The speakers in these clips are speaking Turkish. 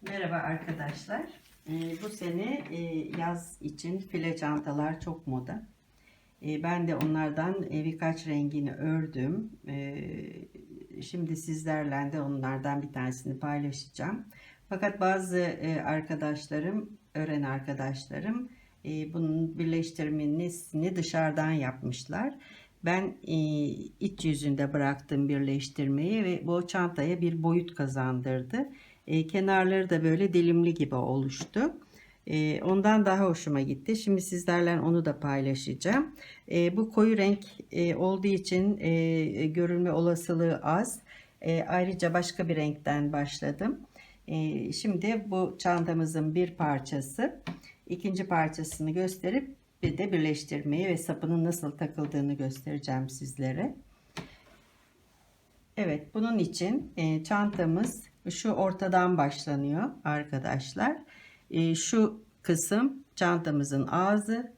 Merhaba arkadaşlar. Bu sene yaz için file çantalar çok moda. Ben de onlardan birkaç rengini ördüm. Şimdi sizlerle de onlardan bir tanesini paylaşacağım. Fakat bazı arkadaşlarım, öğren arkadaşlarım bunun birleştirmesini dışarıdan yapmışlar. Ben iç yüzünde bıraktım birleştirmeyi ve bu çantaya bir boyut kazandırdı. Kenarları da böyle dilimli gibi oluştu. Ondan daha hoşuma gitti. Şimdi sizlerle onu da paylaşacağım. Bu koyu renk olduğu için görülme olasılığı az. Ayrıca başka bir renkten başladım. Şimdi bu çantamızın bir parçası. İkinci parçasını gösterip bir de birleştirmeyi ve sapının nasıl takıldığını göstereceğim sizlere. Evet, bunun için çantamız şu ortadan başlanıyor arkadaşlar. Şu kısım çantamızın ağzı.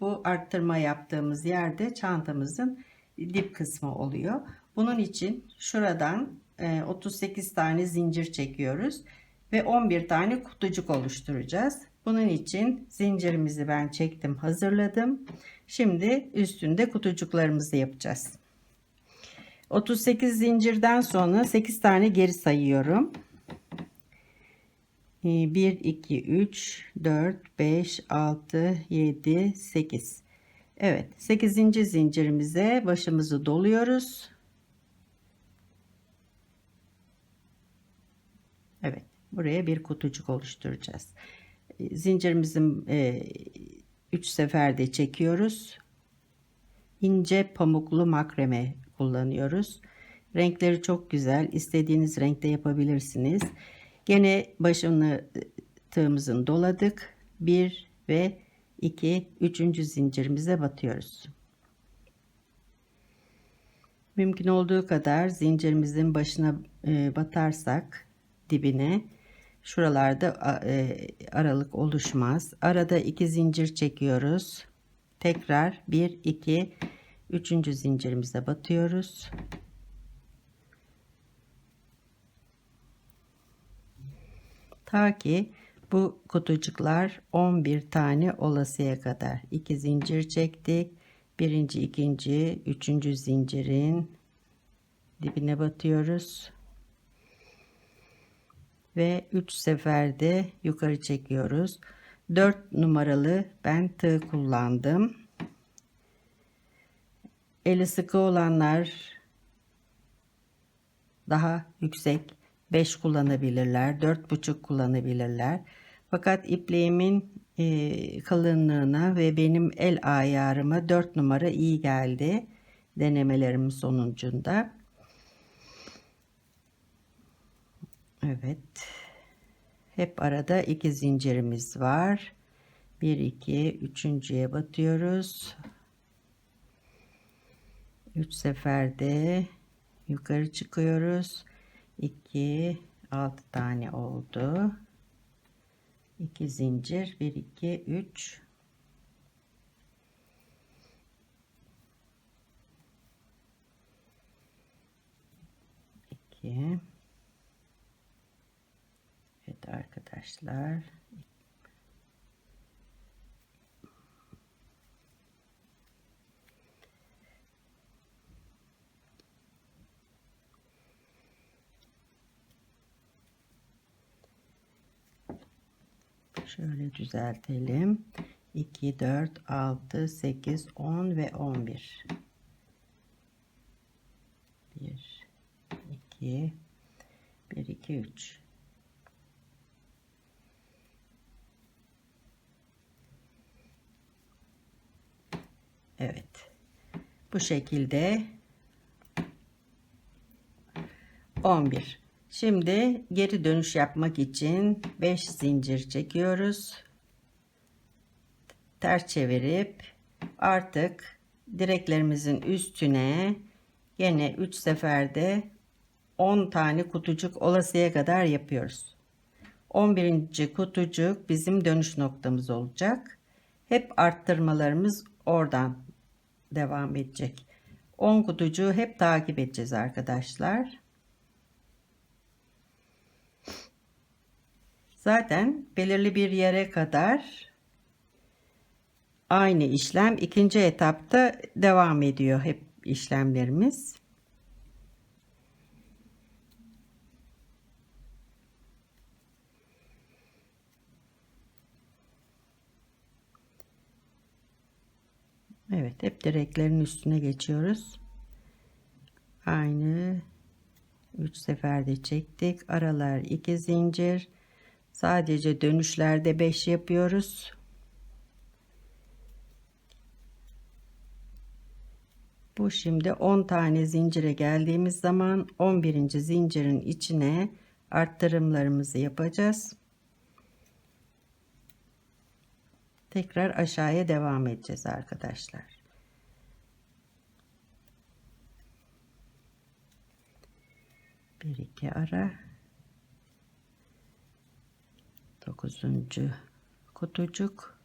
Bu arttırma yaptığımız yerde çantamızın dip kısmı oluyor. Bunun için şuradan 38 tane zincir çekiyoruz ve 11 tane kutucuk oluşturacağız. Bunun için zincirimizi ben çektim, hazırladım. Şimdi üstünde kutucuklarımızı yapacağız. 38 zincirden sonra 8 tane geri sayıyorum. 1 2 3 4 5 6 7 8. Evet, 8. zincirimize başımızı doluyoruz. Evet, buraya bir kutucuk oluşturacağız. Zincirimizin 3 seferde çekiyoruz. İnce pamuklu makreme kullanıyoruz. Renkleri çok güzel. İstediğiniz renkte yapabilirsiniz. Gene başını tığımızın doladık. 1 ve 2, 3. zincirimize batıyoruz. Mümkün olduğu kadar zincirimizin başına batarsak dibine, şuralarda aralık oluşmaz. Arada 2 zincir çekiyoruz. Tekrar 1 2 3. zincirimize batıyoruz. Ta ki bu kutucuklar 11 tane olasıya kadar 2 zincir çektik. Birinci, ikinci, üçüncü zincirin dibine batıyoruz. Ve 3 seferde yukarı çekiyoruz. 4 numaralı ben tığ kullandım. Eli sıkı olanlar daha yüksek 5 kullanabilirler, 4,5 kullanabilirler. Fakat ipliğimin kalınlığına ve benim el ayarıma 4 numara iyi geldi denemelerim sonucunda. Evet. Hep arada 2 zincirimiz var. 1 2 üçüncüye batıyoruz. 3 seferde yukarı çıkıyoruz. 2 6 tane oldu. 2 zincir 1 2 3 2. Evet arkadaşlar, şöyle düzeltelim. 2 4 6 8 10 ve 11. 1 2 1 2 3. Evet, bu şekilde 11. Şimdi geri dönüş yapmak için 5 zincir çekiyoruz. Ters çevirip artık direklerimizin üstüne yine 3 seferde 10 tane kutucuk olasıya kadar yapıyoruz. 11. kutucuk bizim dönüş noktamız olacak. Hep arttırmalarımız oradan devam edecek. 10 kutucuğu hep takip edeceğiz arkadaşlar. Zaten belirli bir yere kadar aynı işlem ikinci etapta devam ediyor hep işlemlerimiz. Evet, hep direklerin üstüne geçiyoruz. Aynı 3 seferde çektik. Aralar 2 zincir. Sadece dönüşlerde 5 yapıyoruz. Bu şimdi 10 tane zincire geldiğimiz zaman 11. zincirin içine arttırımlarımızı yapacağız. Tekrar aşağıya devam edeceğiz arkadaşlar. Bir iki ara 9. kutucuk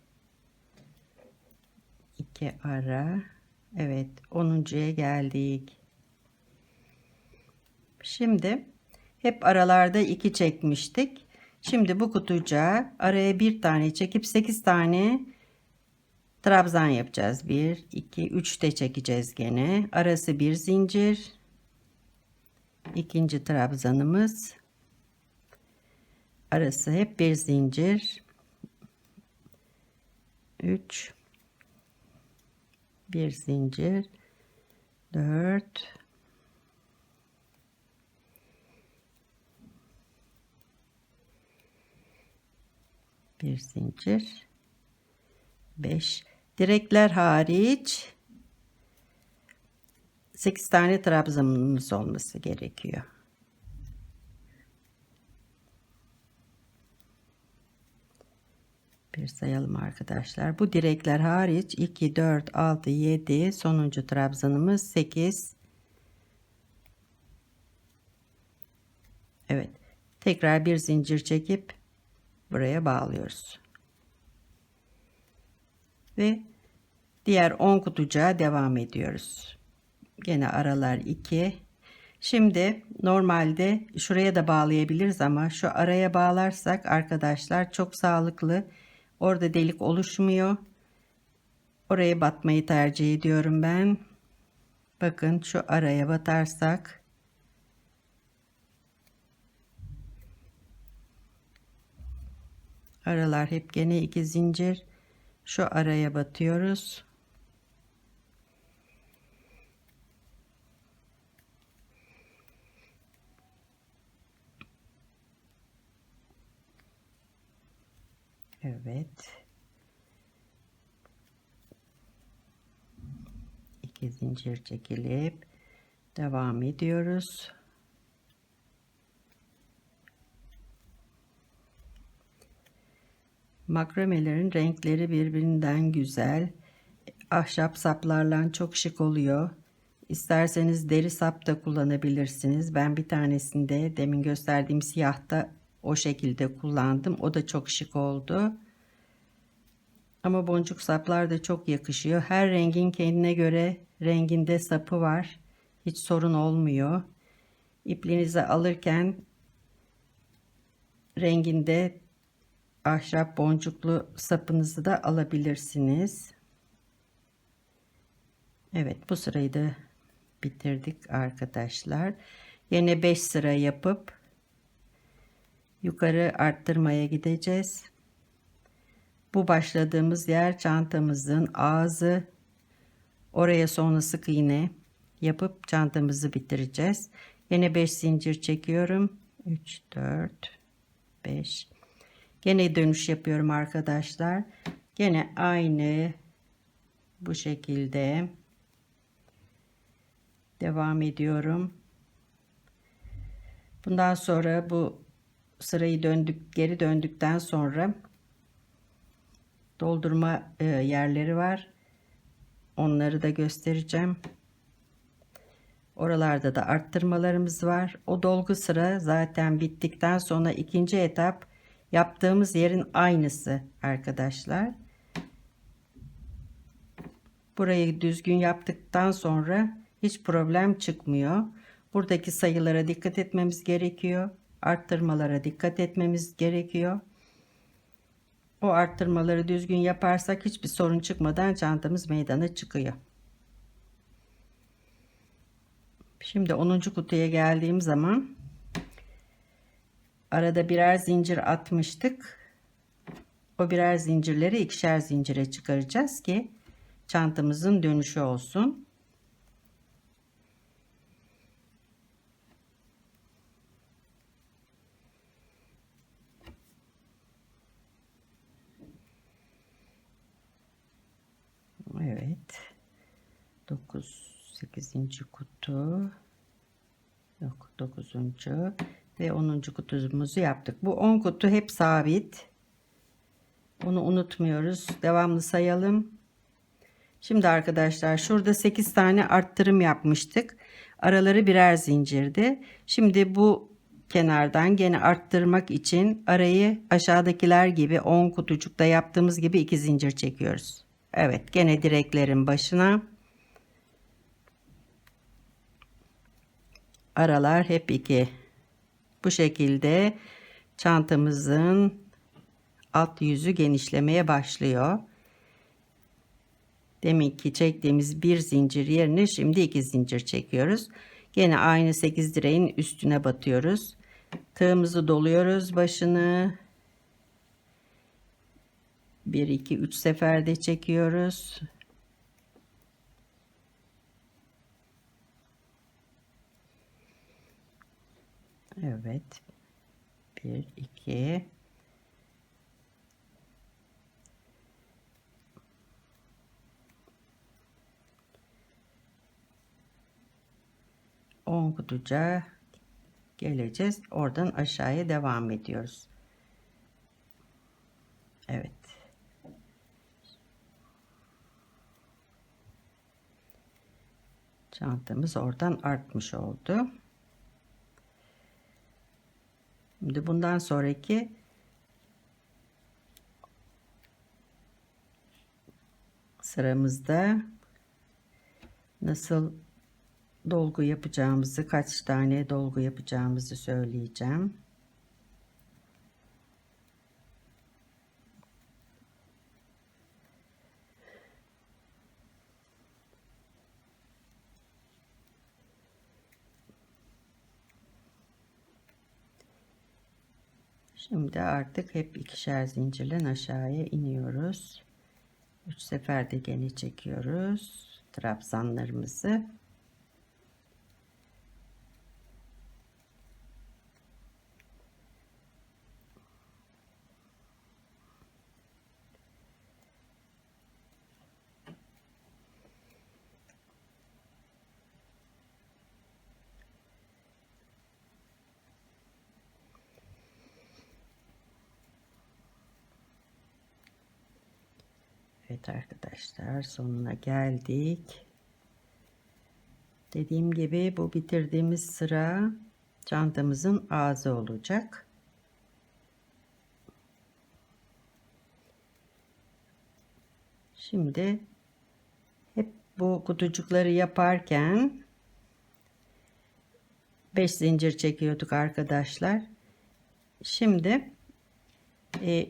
2 ara. Evet, 10.'ya geldik. Şimdi hep aralarda 2 çekmiştik. Şimdi bu kutucuğa araya bir tane çekip 8 tane trabzan yapacağız. 1 2 3 de çekeceğiz gene. Arası bir zincir. İkinci trabzanımız. Arası hep bir zincir. 3 bir zincir. 4 bir zincir. 5 direkler hariç 8 tane trabzanımız olması gerekiyor. Bir sayalım arkadaşlar. Bu direkler hariç 2 4 6 7 sonuncu trabzanımız 8. Evet. Tekrar bir zincir çekip buraya bağlıyoruz. Ve diğer 10 kutucuğa devam ediyoruz. Gene aralar 2. Şimdi normalde şuraya da bağlayabiliriz ama şu araya bağlarsak arkadaşlar çok sağlıklı. Orada delik oluşmuyor. Oraya batmayı tercih ediyorum ben. Bakın şu araya batarsak aralar hep gene 2 zincir. Şu araya batıyoruz. Evet. 2 zincir çekilip devam ediyoruz. Makromelerin renkleri birbirinden güzel. Ahşap saplarla çok şık oluyor. İsterseniz deri sap da kullanabilirsiniz. Ben bir tanesinde demin gösterdiğim siyahta o şekilde kullandım. O da çok şık oldu. Ama boncuk saplar da çok yakışıyor. Her rengin kendine göre renginde sapı var. Hiç sorun olmuyor. İpliğinizi alırken renginde ahşap boncuklu sapınızı da alabilirsiniz. Evet, bu sırayı da bitirdik arkadaşlar. Yine 5 sıra yapıp yukarı arttırmaya gideceğiz. Bu başladığımız yer çantamızın ağzı. Oraya sonra sık iğne yapıp çantamızı bitireceğiz. Yine 5 zincir çekiyorum. 3 4 5. Gene dönüş yapıyorum arkadaşlar. Gene aynı bu şekilde devam ediyorum. Bundan sonra bu sırayı geri döndükten sonra doldurma yerleri var. Onları da göstereceğim. Oralarda da arttırmalarımız var. O dolgu sıra zaten bittikten sonra ikinci etap yaptığımız yerin aynısı arkadaşlar. Burayı düzgün yaptıktan sonra hiç problem çıkmıyor. Buradaki sayılara dikkat etmemiz gerekiyor. arttırmalara dikkat etmemiz gerekiyor. O arttırmaları düzgün yaparsak hiçbir sorun çıkmadan çantamız meydana çıkıyor. Şimdi 10. kutuya geldiğim zaman arada birer zincir atmıştık. O birer zincirleri ikişer zincire çıkaracağız ki çantamızın dönüşü olsun. Evet. 8. kutu. Yok, 9. ve 10. kutumuzu yaptık. Bu 10 kutu hep sabit. Bunu unutmuyoruz. Devamlı sayalım. Şimdi arkadaşlar şurada 8 tane arttırım yapmıştık. Araları birer zincirdi. Şimdi bu kenardan gene arttırmak için arayı aşağıdakiler gibi 10 kutucukta yaptığımız gibi 2 zincir çekiyoruz. Evet, gene direklerin başına. Aralar hep 2. Bu şekilde çantamızın alt yüzü genişlemeye başlıyor. Deminki çektiğimiz bir zincir yerine şimdi 2 zincir çekiyoruz. Gene aynı 8 direğin üstüne batıyoruz. Tığımızı doluyoruz başını. 1 2 3 seferde çekiyoruz. Evet. 1 2 10 kutuca geleceğiz. Oradan aşağıya devam ediyoruz. Evet. Çantamız oradan artmış oldu. Şimdi bundan sonraki sıramızda nasıl dolgu yapacağımızı, kaç tane dolgu yapacağımızı söyleyeceğim. Şimdi artık hep ikişer zincirle aşağıya iniyoruz. 3 seferde gene çekiyoruz trabzanlarımızı. Evet arkadaşlar, sonuna geldik. Dediğim gibi bu bitirdiğimiz sıra çantamızın ağzı olacak. Şimdi hep bu kutucukları yaparken 5 zincir çekiyorduk arkadaşlar. Şimdi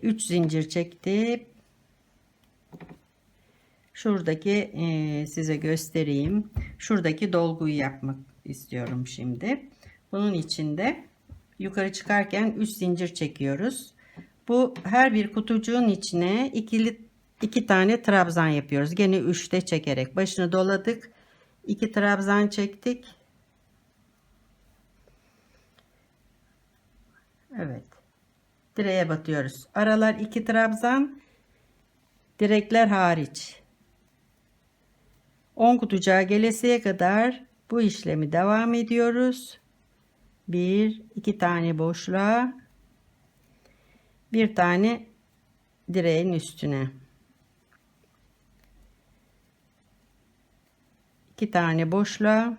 3 zincir çektim. Şuradaki size göstereyim. Şuradaki dolguyu yapmak istiyorum şimdi. Bunun için de yukarı çıkarken 3 zincir çekiyoruz. Bu her bir kutucuğun içine iki tane trabzan yapıyoruz. Gene 3'te çekerek başını doladık. 2 trabzan çektik. Evet. Direğe batıyoruz. Aralar 2 trabzan, direkler hariç. 10 kutucuğa gelesiye kadar bu işlemi devam ediyoruz. 1 2 tane boşluğa, bir tane direğin üstüne, 2 tane boşluğa,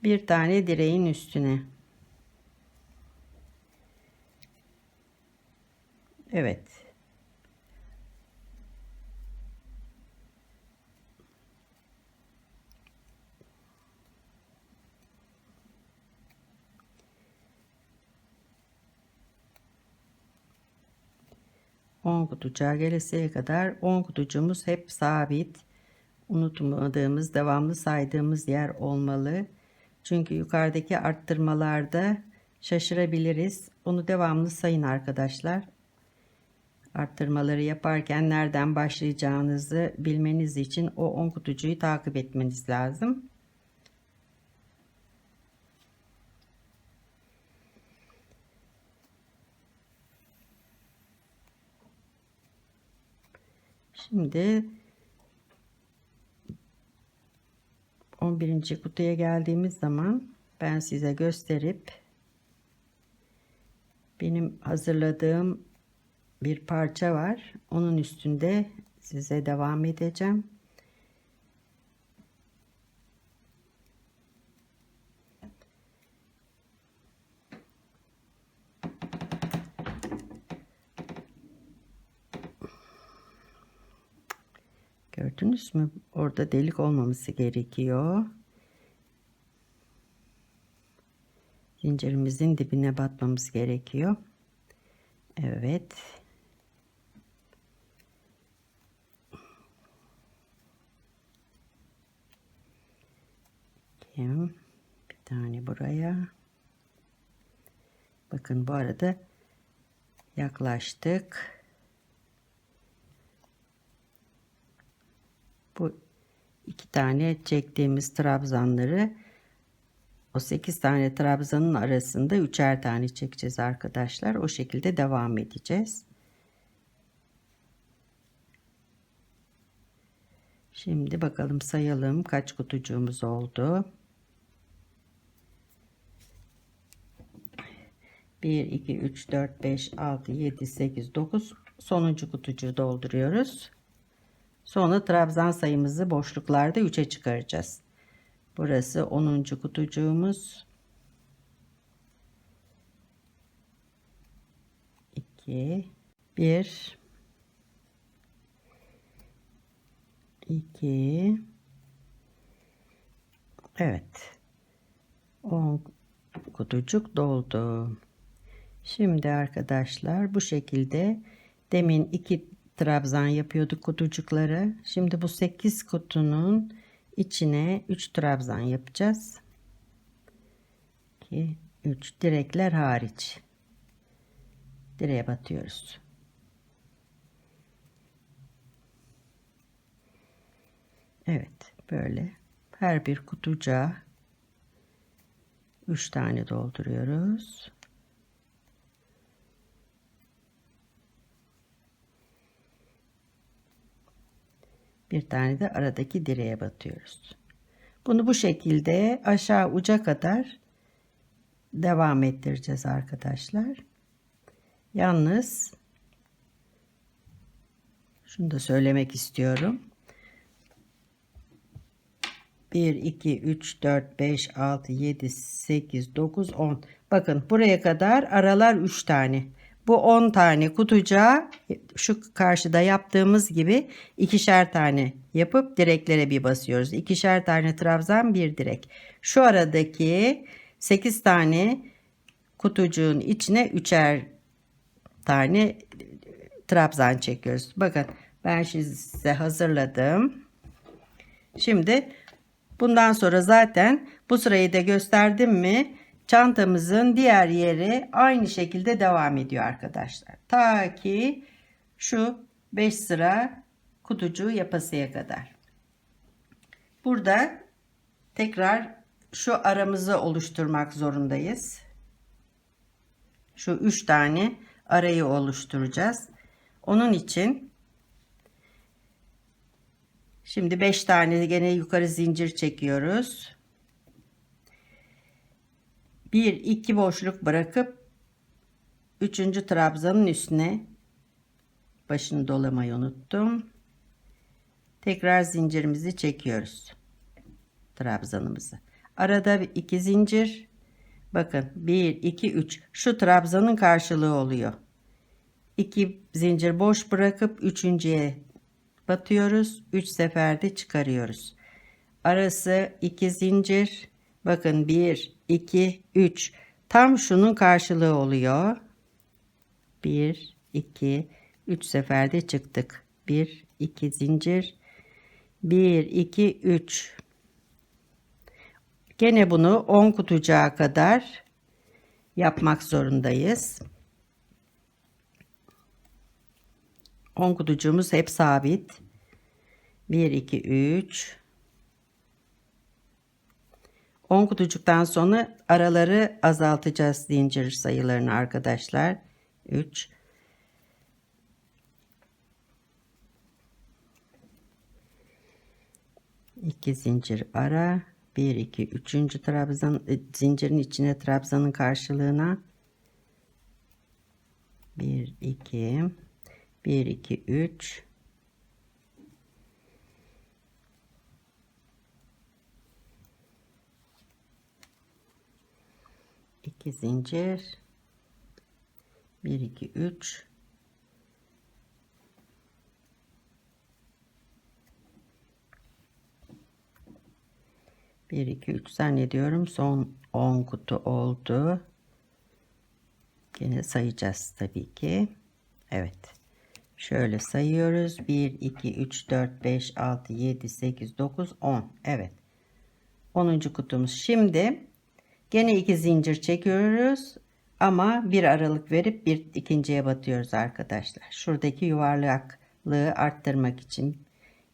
bir tane direğin üstüne. Evet. 10 kutucuğa gelesiye kadar 10 kutucuğumuz hep sabit. Unutmadığımız, devamlı saydığımız yer olmalı. Çünkü yukarıdaki arttırmalarda şaşırabiliriz. Onu devamlı sayın arkadaşlar. Arttırmaları yaparken nereden başlayacağınızı bilmeniz için o 10 kutucuğu takip etmeniz lazım. Şimdi 11. kutuya geldiğimiz zaman ben size gösterip benim hazırladığım bir parça var. Onun üstünde size devam edeceğim. Gördünüz mü? Orada delik olmaması gerekiyor. Zincirimizin dibine batmamız gerekiyor. Evet. Bir tane buraya. Bakın bu arada yaklaştık. Bu 2 tane çektiğimiz trabzanları o 8 tane trabzanın arasında 3'er tane çekeceğiz arkadaşlar. O şekilde devam edeceğiz. Şimdi bakalım sayalım kaç kutucuğumuz oldu. 1, 2, 3, 4, 5, 6, 7, 8, 9. Sonuncu kutucuğu dolduruyoruz. Sonra trabzan sayımızı boşluklarda 3'e çıkaracağız. Burası 10. kutucuğumuz. 2, 1, 2, evet, 10 kutucuk doldu. Şimdi arkadaşlar bu şekilde demin 2 trabzan yapıyorduk kutucukları. Şimdi bu 8 kutunun içine 3 trabzan yapacağız. 2, 3 direkler hariç. Direğe batıyoruz. Evet, böyle her bir kutucuğa 3 tane dolduruyoruz. Bir tane de aradaki direğe batıyoruz. Bunu bu şekilde aşağı uca kadar devam ettireceğiz arkadaşlar. Yalnız şunu da söylemek istiyorum. 1, 2, 3, 4, 5, 6, 7, 8, 9, 10. Bakın buraya kadar aralar 3 tane. Bu 10 tane kutucuğa şu karşıda yaptığımız gibi ikişer tane yapıp direklere bir basıyoruz. İkişer tane trabzan, bir direk. Şu aradaki 8 tane kutucuğun içine 3'er tane trabzan çekiyoruz. Bakın ben size hazırladım. Şimdi bundan sonra zaten bu sırayı da gösterdim mi çantamızın diğer yeri aynı şekilde devam ediyor arkadaşlar. Ta ki şu 5 sıra kutucuğu yapasıya kadar. Burada tekrar şu aramızı oluşturmak zorundayız. Şu 3 tane arayı oluşturacağız. Onun için şimdi 5 tane gene yukarı zincir çekiyoruz. 1 2 boşluk bırakıp 3. trabzanın üstüne başını dolamayı unuttum. Tekrar zincirimizi çekiyoruz. Trabzanımızı. Arada 2 zincir. Bakın 1 2 3 şu trabzanın karşılığı oluyor. 2 zincir boş bırakıp 3.'ye batıyoruz. 3 seferde çıkarıyoruz. Arası 2 zincir. Bakın 1 2 3 tam şunun karşılığı oluyor. 1 2 3 seferde çıktık. 1 2 zincir, 1 2 3. Gene bunu 10 kutucuğa kadar yapmak zorundayız. 10 kutucuğumuz hep sabit. 1 2 3. 10 kutucuktan sonra araları azaltacağız zincir sayılarını arkadaşlar. 3 2 zincir ara, 1 2 3. trabzan zincirin içine trabzanın karşılığına 1 2 1 2 3 2 zincir, 1 2 3 1 2 3 zannediyorum son 10 kutu oldu. Yine sayacağız tabii ki. Evet. Şöyle sayıyoruz. 1 2 3 4 5 6 7 8 9 10. Evet. 10. kutumuz. Şimdi gene 2 zincir çekiyoruz ama bir aralık verip bir ikinciye batıyoruz arkadaşlar. Şuradaki yuvarlaklığı arttırmak için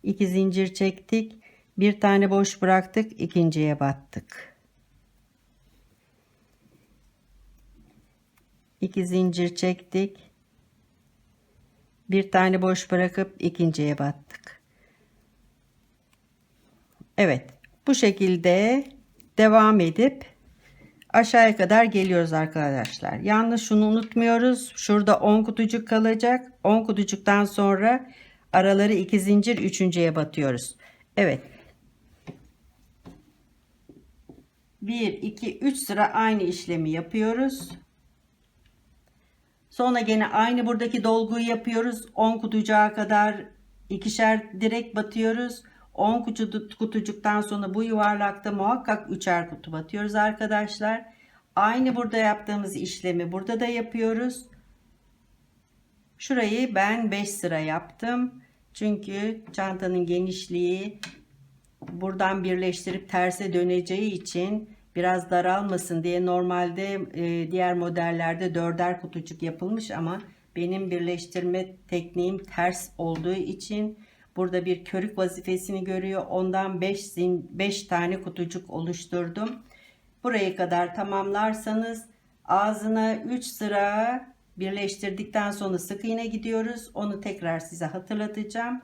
2 zincir çektik, bir tane boş bıraktık, ikinciye battık. 2 zincir çektik, bir tane boş bırakıp ikinciye battık. Evet, bu şekilde devam edip aşağıya kadar geliyoruz arkadaşlar. Yalnız şunu unutmuyoruz. Şurada 10 kutucuk kalacak. 10 kutucuktan sonra araları 2 zincir, üçüncüye batıyoruz. Evet. 1 2 3 sıra aynı işlemi yapıyoruz. Sonra gene aynı buradaki dolguyu yapıyoruz. 10 kutucuğa kadar ikişer direkt batıyoruz. 10 kutucuktan sonra bu yuvarlakta muhakkak üçer kutu batıyoruz arkadaşlar. Aynı burada yaptığımız işlemi burada da yapıyoruz. Şurayı ben 5 sıra yaptım. Çünkü çantanın genişliği buradan birleştirip terse döneceği için biraz daralmasın diye normalde diğer modellerde dörder kutucuk yapılmış ama benim birleştirme tekniğim ters olduğu için burada bir körük vazifesini görüyor. Ondan 5 tane kutucuk oluşturdum. Buraya kadar tamamlarsanız ağzına 3 sıra birleştirdikten sonra sık iğne gidiyoruz. Onu tekrar size hatırlatacağım.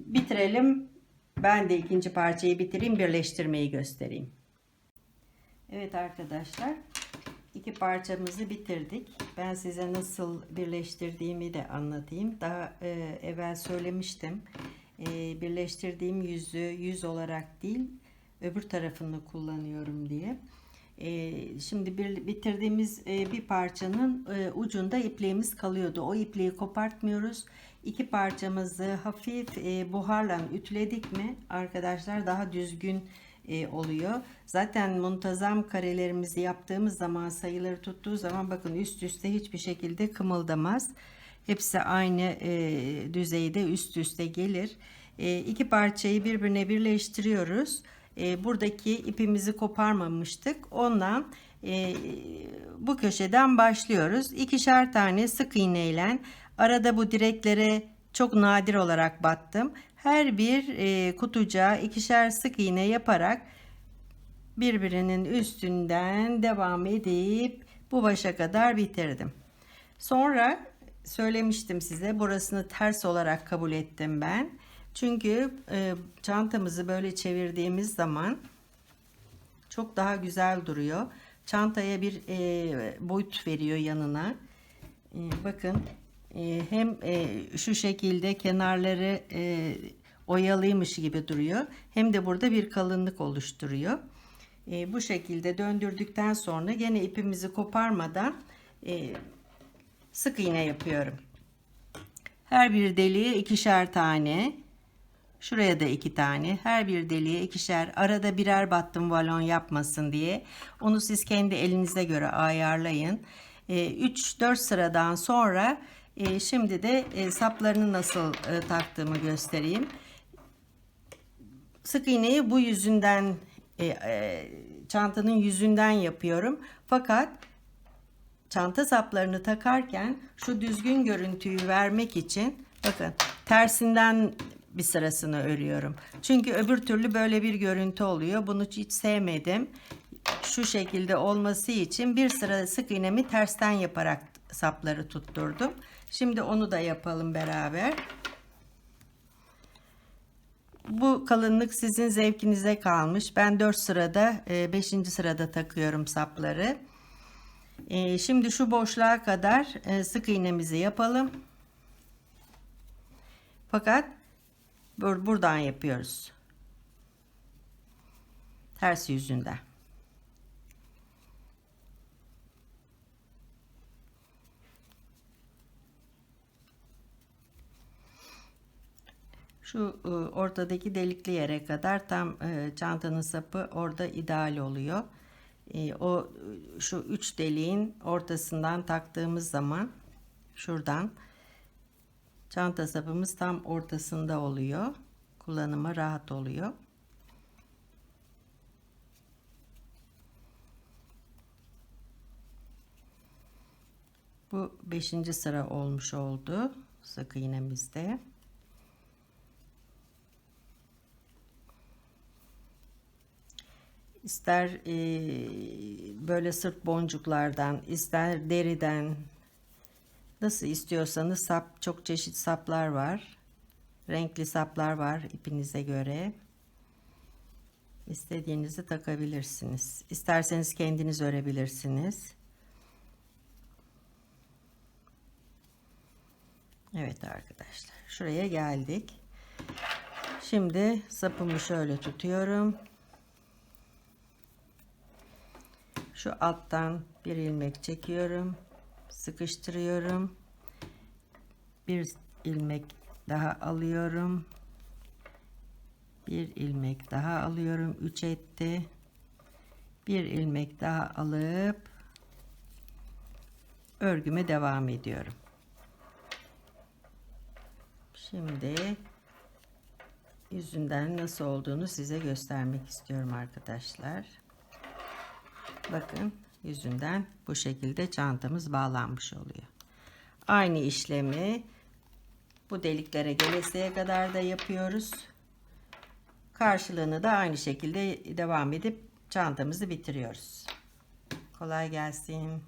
Bitirelim. Ben de ikinci parçayı bitireyim, birleştirmeyi göstereyim. Evet arkadaşlar, iki parçamızı bitirdik. Ben size nasıl birleştirdiğimi de anlatayım. Daha evvel söylemiştim. Birleştirdiğim yüzü yüz olarak değil, öbür tarafını kullanıyorum diye. Şimdi bitirdiğimiz bir parçanın ucunda ipliğimiz kalıyordu. O ipliği kopartmıyoruz. İki parçamızı hafif buharla ütüledik mi arkadaşlar daha düzgün oluyor. Zaten muntazam karelerimizi yaptığımız zaman, sayıları tuttuğu zaman bakın üst üste hiçbir şekilde kımıldamaz. Hepsi aynı düzeyde üst üste gelir. İki parçayı birbirine birleştiriyoruz. Buradaki ipimizi koparmamıştık. Ondan bu köşeden başlıyoruz. İkişer tane sık iğne ile arada bu direklere çok nadir olarak battım. Her bir kutucuğa ikişer sık iğne yaparak birbirinin üstünden devam edip bu başa kadar bitirdim. Sonra söylemiştim size, burasını ters olarak kabul ettim ben. Çünkü çantamızı böyle çevirdiğimiz zaman çok daha güzel duruyor. Çantaya bir boyut veriyor yanına. Bakın hem şu şekilde kenarları oyalıymış gibi duruyor. Hem de burada bir kalınlık oluşturuyor. Bu şekilde döndürdükten sonra gene ipimizi koparmadan sık iğne yapıyorum. Her bir deliğe ikişer tane. Şuraya da 2 tane. Her bir deliğe ikişer. Arada birer battım balon yapmasın diye. Onu siz kendi elinize göre ayarlayın. 3-4 sıradan sonra Şimdi de saplarını nasıl taktığımı göstereyim. Sık iğneyi bu yüzünden, çantanın yüzünden yapıyorum. Fakat çanta saplarını takarken şu düzgün görüntüyü vermek için bakın tersinden bir sırasını örüyorum. Çünkü öbür türlü böyle bir görüntü oluyor. Bunu hiç sevmedim. Şu şekilde olması için bir sıra sık iğnemi tersten yaparak sapları tutturdum. Şimdi onu da yapalım beraber. Bu kalınlık sizin zevkinize kalmış. Ben 4 sırada 5. sırada takıyorum sapları. Şimdi şu boşluğa kadar sık iğnemizi yapalım. Fakat buradan yapıyoruz. Ters yüzünden. Şu ortadaki delikli yere kadar tam çantanın sapı orada ideal oluyor. Şu 3 deliğin ortasından taktığımız zaman şuradan çanta sapımız tam ortasında oluyor. Kullanıma rahat oluyor. Bu 5. sıra olmuş oldu sık iğnemizde. İster böyle sırt boncuklardan, ister deriden, nasıl istiyorsanız sap, çok çeşit saplar var. Renkli saplar var ipinize göre. İstediğinizi takabilirsiniz. İsterseniz kendiniz örebilirsiniz. Evet arkadaşlar, şuraya geldik. Şimdi sapımı şöyle tutuyorum. Şu alttan bir ilmek çekiyorum, sıkıştırıyorum, bir ilmek daha alıyorum, bir ilmek daha alıyorum, 3 etti, bir ilmek daha alıp örgüme devam ediyorum. Şimdi yüzünden nasıl olduğunu size göstermek istiyorum arkadaşlar. Bakın, yüzünden bu şekilde çantamız bağlanmış oluyor. Aynı işlemi bu deliklere gelesiye kadar da yapıyoruz. Karşılığını da aynı şekilde devam edip çantamızı bitiriyoruz. Kolay gelsin.